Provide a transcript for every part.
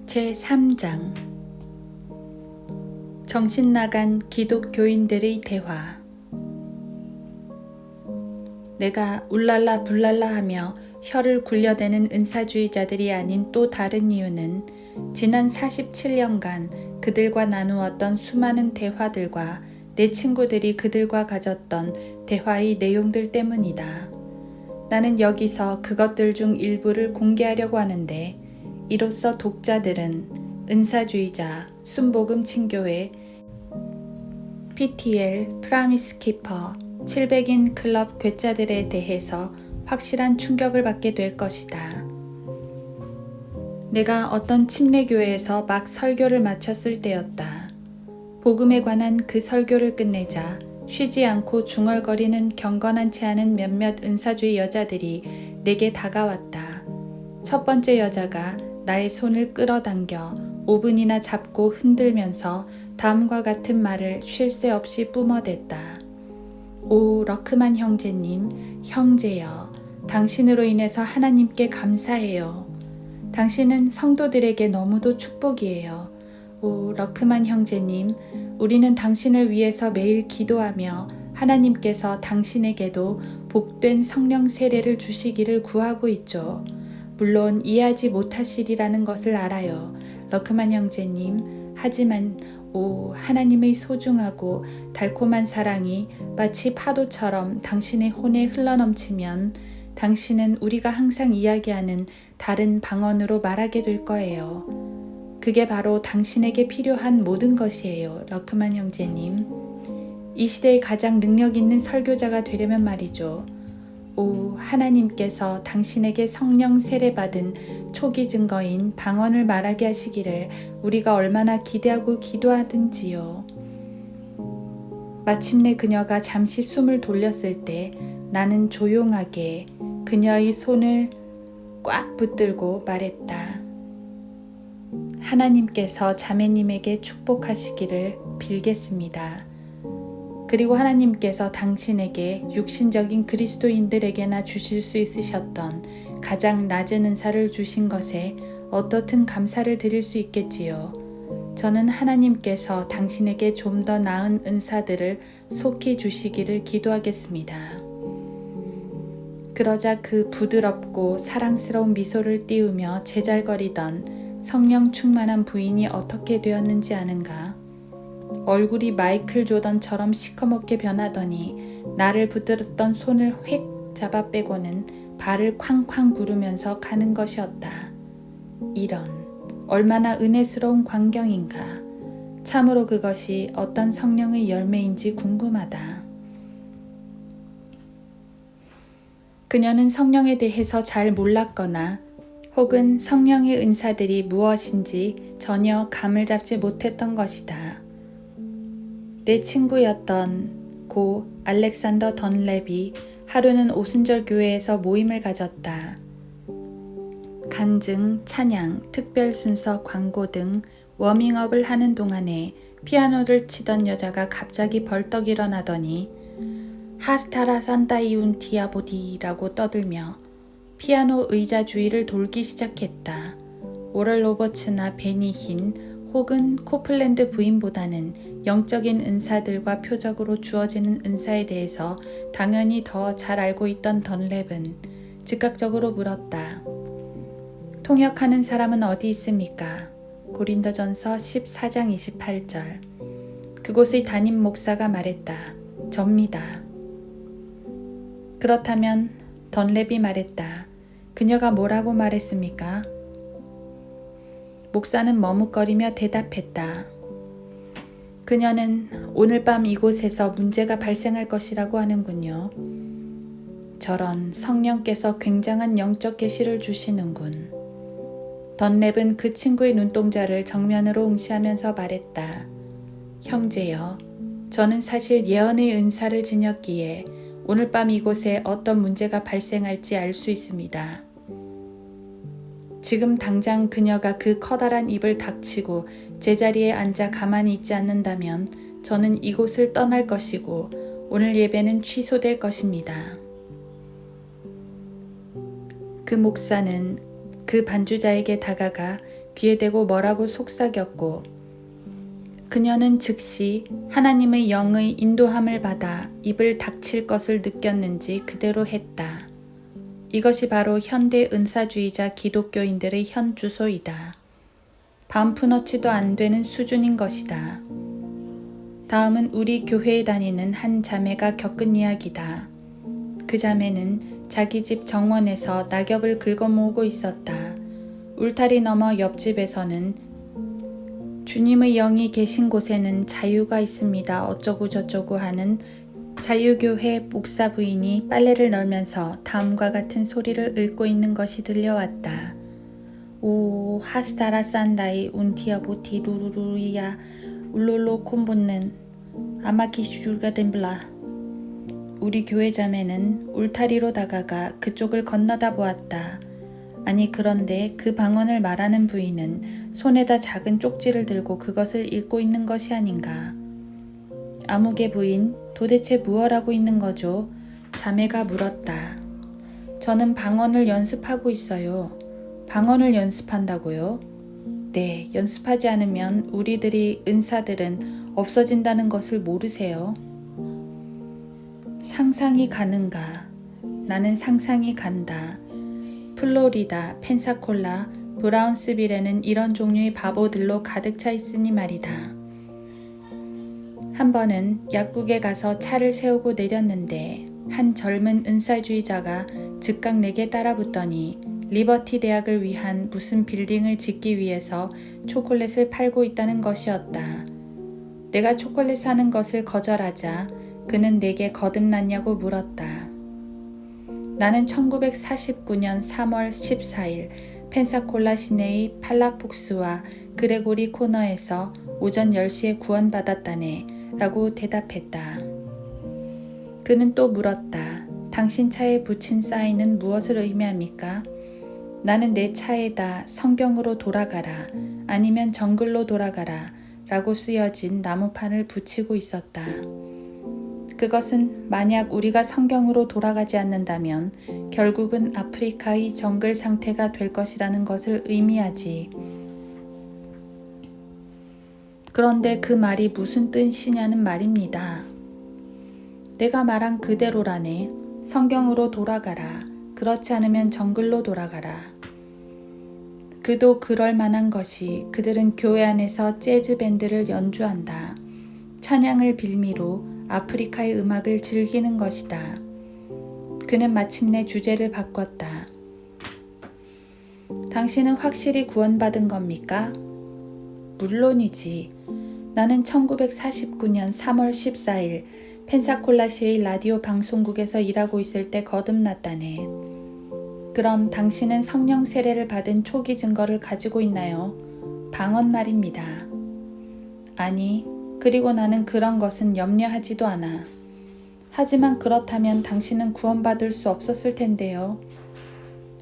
제3장 정신나간 기독교인들의 대화. 내가 울랄라 불랄라 하며 혀를 굴려대는 은사주의자들이 아닌 또 다른 이유는 지난 47년간 그들과 나누었던 수많은 대화들과 내 친구들이 그들과 가졌던 대화의 내용들 때문이다. 나는 여기서 그것들 중 일부를 공개하려고 하는데, 이로써 독자들은 은사주의자, 순복음 친교회, PTL, 프라미스키퍼, 700인 클럽 괴짜들에 대해서 확실한 충격을 받게 될 것이다. 내가 어떤 침례교회에서 막 설교를 마쳤을 때였다. 복음에 관한 그 설교를 끝내자 쉬지 않고 중얼거리는 경건하지 않은 몇몇 은사주의 여자들이 내게 다가왔다. 첫 번째 여자가 나의 손을 끌어당겨 5분이나 잡고 흔들면서 다음과 같은 말을 쉴 새 없이 뿜어댔다. 오, 러크만 형제님, 형제여, 당신으로 인해서 하나님께 감사해요. 당신은 성도들에게 너무도 축복이에요. 오, 러크만 형제님, 우리는 당신을 위해서 매일 기도하며 하나님께서 당신에게도 복된 성령 세례를 주시기를 구하고 있죠. 물론 이해하지 못하시리라는 것을 알아요. 러크만 형제님, 하지만 오, 하나님의 소중하고 달콤한 사랑이 마치 파도처럼 당신의 혼에 흘러넘치면 당신은 우리가 항상 이야기하는 다른 방언으로 말하게 될 거예요. 그게 바로 당신에게 필요한 모든 것이에요. 러크만 형제님. 이 시대에 가장 능력 있는 설교자가 되려면 말이죠. 오, 하나님께서 당신에게 성령 세례받은 초기 증거인 방언을 말하게 하시기를 우리가 얼마나 기대하고 기도하든지요. 마침내 그녀가 잠시 숨을 돌렸을 때 나는 조용하게 그녀의 손을 꽉 붙들고 말했다. 하나님께서 자매님에게 축복하시기를 빌겠습니다. 그리고 하나님께서 당신에게 육신적인 그리스도인들에게나 주실 수 있으셨던 가장 낮은 은사를 주신 것에 어떻든 감사를 드릴 수 있겠지요. 저는 하나님께서 당신에게 좀 더 나은 은사들을 속히 주시기를 기도하겠습니다. 그러자 그 부드럽고 사랑스러운 미소를 띄우며 제잘거리던 성령 충만한 부인이 어떻게 되었는지 아는가? 얼굴이 마이클 조던처럼 시커멓게 변하더니 나를 붙들었던 손을 휙 잡아 빼고는 발을 쾅쾅 구르면서 가는 것이었다. 이런 얼마나 은혜스러운 광경인가. 참으로 그것이 어떤 성령의 열매인지 궁금하다. 그녀는 성령에 대해서 잘 몰랐거나 혹은 성령의 은사들이 무엇인지 전혀 감을 잡지 못했던 것이다. 내 친구였던 고 알렉산더 던랩이 하루는 오순절 교회에서 모임을 가졌다. 간증, 찬양, 특별 순서, 광고 등 워밍업을 하는 동안에 피아노를 치던 여자가 갑자기 벌떡 일어나더니 하스타라 산타이운 디아보디라고 떠들며 피아노 의자 주위를 돌기 시작했다. 오럴 로버츠나 베니 힌 혹은 코플랜드 부인보다는 영적인 은사들과 표적으로 주어지는 은사에 대해서 당연히 더 잘 알고 있던 던랩은 즉각적으로 물었다. 통역하는 사람은 어디 있습니까? 고린도전서 14장 28절. 그곳의 담임 목사가 말했다. 접니다. 그렇다면 던랩이 말했다. 그녀가 뭐라고 말했습니까? 목사는 머뭇거리며 대답했다. 그녀는 오늘 밤 이곳에서 문제가 발생할 것이라고 하는군요. 저런, 성령께서 굉장한 영적 계시를 주시는군. 던랩은 그 친구의 눈동자를 정면으로 응시하면서 말했다. 형제여, 저는 사실 예언의 은사를 지녔기에 오늘 밤 이곳에 어떤 문제가 발생할지 알 수 있습니다. 지금 당장 그녀가 그 커다란 입을 닥치고 제자리에 앉아 가만히 있지 않는다면 저는 이곳을 떠날 것이고 오늘 예배는 취소될 것입니다. 그 목사는 그 반주자에게 다가가 귀에 대고 뭐라고 속삭였고 그녀는 즉시 하나님의 영의 인도함을 받아 입을 닥칠 것을 느꼈는지 그대로 했다. 이것이 바로 현대 은사주의자 기독교인들의 현 주소이다. 반푼어치도 안 되는 수준인 것이다. 다음은 우리 교회에 다니는 한 자매가 겪은 이야기다. 그 자매는 자기 집 정원에서 낙엽을 긁어모으고 있었다. 울타리 너머 옆집에서는 주님의 영이 계신 곳에는 자유가 있습니다. 어쩌고 저쩌고 하는 자유교회 목사 부인이 빨래를 널면서 다음과 같은 소리를 읊고 있는 것이 들려왔다. 오 하스타라 산다이 운티아 보티 루루루이야 울롤로 콤본는 아마키슈가 덴블라. 우리 교회 자매는 울타리로 다가가 그쪽을 건너다 보았다. 아니 그런데 그 방언을 말하는 부인은 손에다 작은 쪽지를 들고 그것을 읽고 있는 것이 아닌가. 아무개 부인, 도대체 무엇하고 있는 거죠? 자매가 물었다. 저는 방언을 연습하고 있어요. 방언을 연습한다고요? 네, 연습하지 않으면 우리들이 은사들은 없어진다는 것을 모르세요. 상상이 가는가? 나는 상상이 간다. 플로리다, 펜사콜라, 브라운스빌에는 이런 종류의 바보들로 가득 차 있으니 말이다. 한 번은 약국에 가서 차를 세우고 내렸는데 한 젊은 은사주의자가 즉각 내게 따라붙더니 리버티 대학을 위한 무슨 빌딩을 짓기 위해서 초콜릿을 팔고 있다는 것이었다. 내가 초콜릿 사는 것을 거절하자 그는 내게 거듭났냐고 물었다. 나는 1949년 3월 14일 펜사콜라 시내의 팔라폭스와 그레고리 코너에서 오전 10시에 구원받았다네 라고 대답했다. 그는 또 물었다. 당신 차에 붙인 사인은 무엇을 의미합니까? 나는 내 차에다 성경으로 돌아가라 아니면 정글로 돌아가라 라고 쓰여진 나무판을 붙이고 있었다. 그것은 만약 우리가 성경으로 돌아가지 않는다면 결국은 아프리카의 정글 상태가 될 것이라는 것을 의미하지. 그런데 그 말이 무슨 뜻이냐는 말입니다. 내가 말한 그대로라네. 성경으로 돌아가라. 그렇지 않으면 정글로 돌아가라. 그도 그럴 만한 것이 그들은 교회 안에서 재즈 밴드를 연주한다. 찬양을 빌미로 아프리카의 음악을 즐기는 것이다. 그는 마침내 주제를 바꿨다. 당신은 확실히 구원받은 겁니까? 물론이지. 나는 1949년 3월 14일 펜사콜라시의 라디오 방송국에서 일하고 있을 때 거듭났다네. 그럼 당신은 성령 세례를 받은 초기 증거를 가지고 있나요? 방언 말입니다. 아니, 그리고 나는 그런 것은 염려하지도 않아. 하지만 그렇다면 당신은 구원받을 수 없었을 텐데요.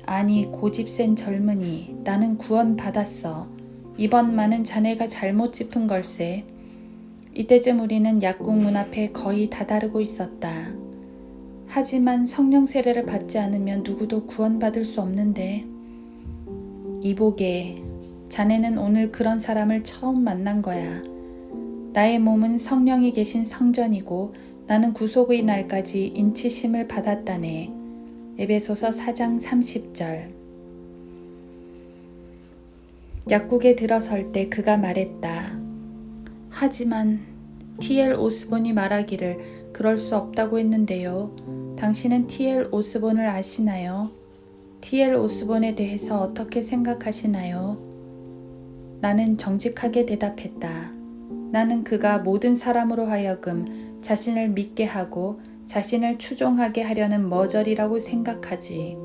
아니, 고집센 젊은이, 나는 구원받았어. 이번만은 자네가 잘못 짚은 걸세. 이때쯤 우리는 약국 문 앞에 거의 다다르고 있었다. 하지만 성령 세례를 받지 않으면 누구도 구원받을 수 없는데. 이보게, 자네는 오늘 그런 사람을 처음 만난 거야. 나의 몸은 성령이 계신 성전이고 나는 구속의 날까지 인치심을 받았다네. 에베소서 4장 30절. 약국에 들어설 때 그가 말했다. 하지만 T.L. 오스본이 말하기를 그럴 수 없다고 했는데요. 당신은 T.L. 오스본을 아시나요? T.L. 오스본에 대해서 어떻게 생각하시나요? 나는 정직하게 대답했다. 나는 그가 모든 사람으로 하여금 자신을 믿게 하고 자신을 추종하게 하려는 머저리라고 생각하지.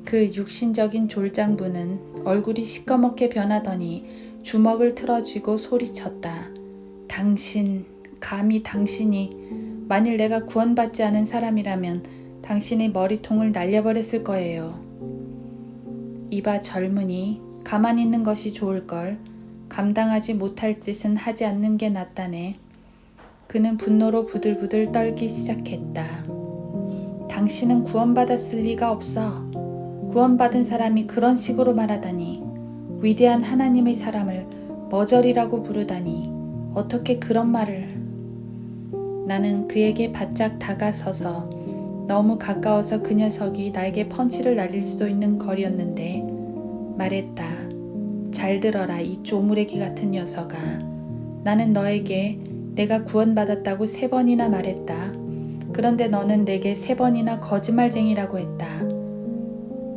그 육신적인 졸장부는 얼굴이 시꺼멓게 변하더니 주먹을 틀어쥐고 소리쳤다. 당신, 감히 당신이, 만일 내가 구원받지 않은 사람이라면 당신의 머리통을 날려버렸을 거예요. 이봐 젊은이, 가만히 있는 것이 좋을걸. 감당하지 못할 짓은 하지 않는 게 낫다네. 그는 분노로 부들부들 떨기 시작했다. 당신은 구원받았을 리가 없어. 구원받은 사람이 그런 식으로 말하다니. 위대한 하나님의 사람을 머저리라고 부르다니 어떻게 그런 말을. 나는 그에게 바짝 다가서서 너무 가까워서 그 녀석이 나에게 펀치를 날릴 수도 있는 거리였는데 말했다. 잘 들어라 이 쪼무레기 같은 녀석아. 나는 너에게 내가 구원받았다고 3번이나 말했다. 그런데 너는 내게 3번이나 거짓말쟁이라고 했다.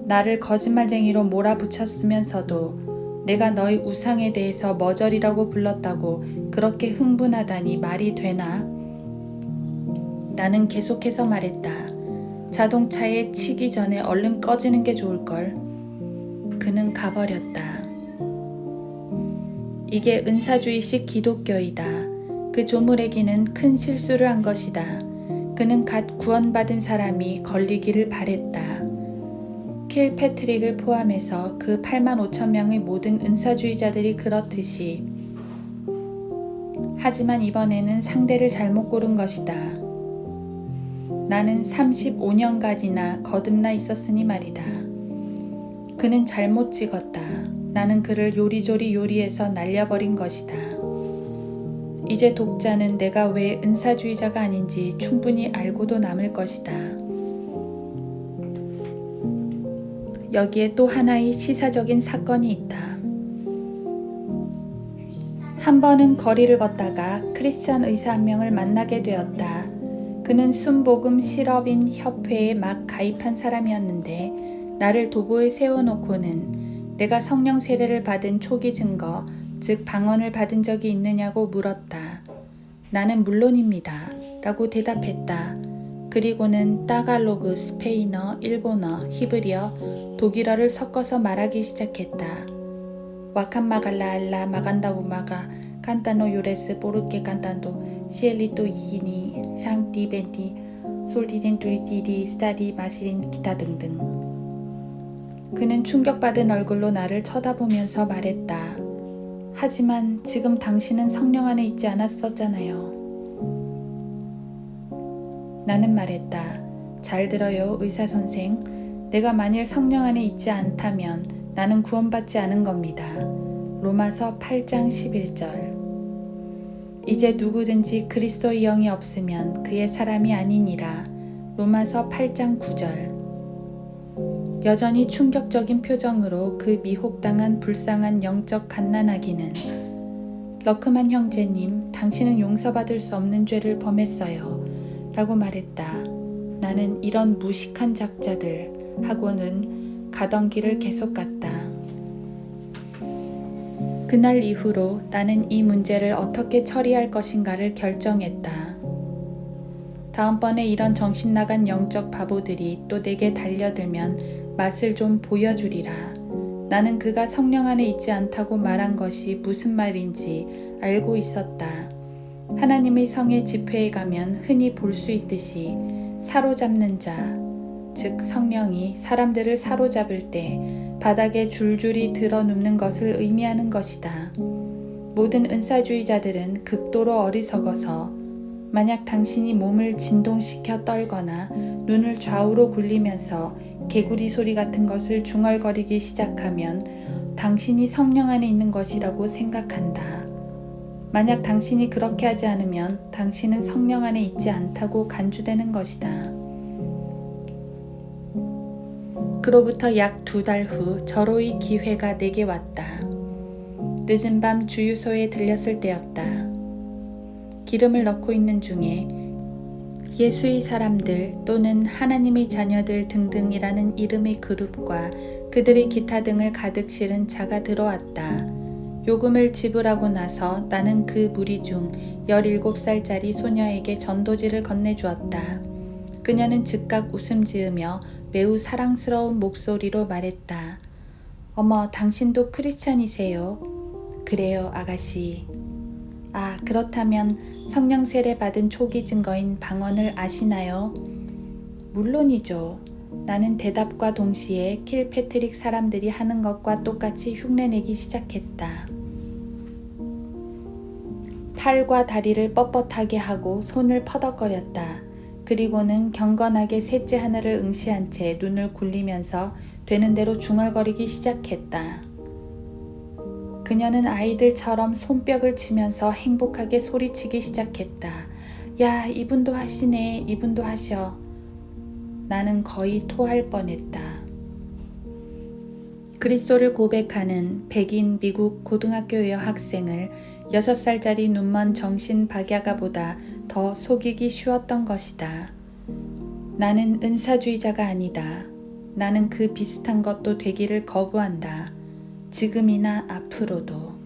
나를 거짓말쟁이로 몰아붙였으면서도 내가 너희 우상에 대해서 머저리라고 불렀다고 그렇게 흥분하다니 말이 되나? 나는 계속해서 말했다. 자동차에 치기 전에 얼른 꺼지는 게 좋을걸. 그는 가버렸다. 이게 은사주의식 기독교이다. 그 조무래기는 큰 실수를 한 것이다. 그는 갓 구원받은 사람이 걸리기를 바랬다. 킬패트릭을 포함해서 그 85,000명의 모든 은사주의자들이 그렇듯이. 하지만 이번에는 상대를 잘못 고른 것이다. 나는 35년간이나 거듭나 있었으니 말이다. 그는 잘못 찍었다. 나는 그를 요리조리 요리해서 날려버린 것이다. 이제 독자는 내가 왜 은사주의자가 아닌지 충분히 알고도 남을 것이다. 여기에 또 하나의 시사적인 사건이 있다. 한 번은 거리를 걷다가 크리스천 의사 한 명을 만나게 되었다. 그는 순복음 실업인 협회에 막 가입한 사람이었는데 나를 도보에 세워놓고는 내가 성령 세례를 받은 초기 증거, 즉 방언을 받은 적이 있느냐고 물었다. 나는 물론입니다. 라고 대답했다. 그리고는 따갈로그, 스페인어, 일본어, 히브리어, 독일어를 섞어서 말하기 시작했다. 와칸 마갈라 알라 마간다 우마가 칸타노 요레스 포르케 칸탄도 시엘리토 이니 샹티 벤티 솔티딘 두리티디 스타디 마시린 기타 등등. 그는 충격받은 얼굴로 나를 쳐다보면서 말했다. 하지만 지금 당신은 성령 안에 있지 않았었잖아요. 나는 말했다. 잘 들어요, 의사 선생. 내가 만일 성령 안에 있지 않다면 나는 구원받지 않은 겁니다. 로마서 8장 11절. 이제 누구든지 그리스도의 영이 없으면 그의 사람이 아니니라. 로마서 8장 9절. 여전히 충격적인 표정으로 그 미혹당한 불쌍한 영적 갓난아기는 러크만 형제님, 당신은 용서받을 수 없는 죄를 범했어요. 라고 말했다. 나는 이런 무식한 작자들 하고는 가던 길을 계속 갔다. 그날 이후로 나는 이 문제를 어떻게 처리할 것인가를 결정했다. 다음번에 이런 정신나간 영적 바보들이 또 내게 달려들면 맛을 좀 보여주리라. 나는 그가 성령 안에 있지 않다고 말한 것이 무슨 말인지 알고 있었다. 하나님의 성의 집회에 가면 흔히 볼 수 있듯이 사로잡는 자, 즉 성령이 사람들을 사로잡을 때 바닥에 줄줄이 드러눕는 것을 의미하는 것이다. 모든 은사주의자들은 극도로 어리석어서 만약 당신이 몸을 진동시켜 떨거나 눈을 좌우로 굴리면서 개구리 소리 같은 것을 중얼거리기 시작하면 당신이 성령 안에 있는 것이라고 생각한다. 만약 당신이 그렇게 하지 않으면 당신은 성령 안에 있지 않다고 간주되는 것이다. 그로부터 약 2달 후 절호의 기회가 내게 왔다. 늦은 밤 주유소에 들렸을 때였다. 기름을 넣고 있는 중에 예수의 사람들 또는 하나님의 자녀들 등등이라는 이름의 그룹과 그들의 기타 등을 가득 실은 차가 들어왔다. 요금을 지불하고 나서 나는 그 무리 중 17살짜리 소녀에게 전도지를 건네주었다. 그녀는 즉각 웃음 지으며 매우 사랑스러운 목소리로 말했다. 어머, 당신도 크리스찬이세요? 그래요, 아가씨. 아, 그렇다면 성령 세례 받은 초기 증거인 방언을 아시나요? 물론이죠. 나는 대답과 동시에 킬패트릭 사람들이 하는 것과 똑같이 흉내내기 시작했다. 팔과 다리를 뻣뻣하게 하고 손을 퍼덕거렸다. 그리고는 경건하게 셋째 하늘을 응시한 채 눈을 굴리면서 되는 대로 중얼거리기 시작했다. 그녀는 아이들처럼 손뼉을 치면서 행복하게 소리치기 시작했다. 야, 이분도 하시네. 이분도 하셔. 나는 거의 토할 뻔했다. 그리스도를 고백하는 백인 미국 고등학교 여학생을 6살짜리 눈먼 정신 박야가보다 더 속이기 쉬웠던 것이다. 나는 은사주의자가 아니다. 나는 그 비슷한 것도 되기를 거부한다. 지금이나 앞으로도.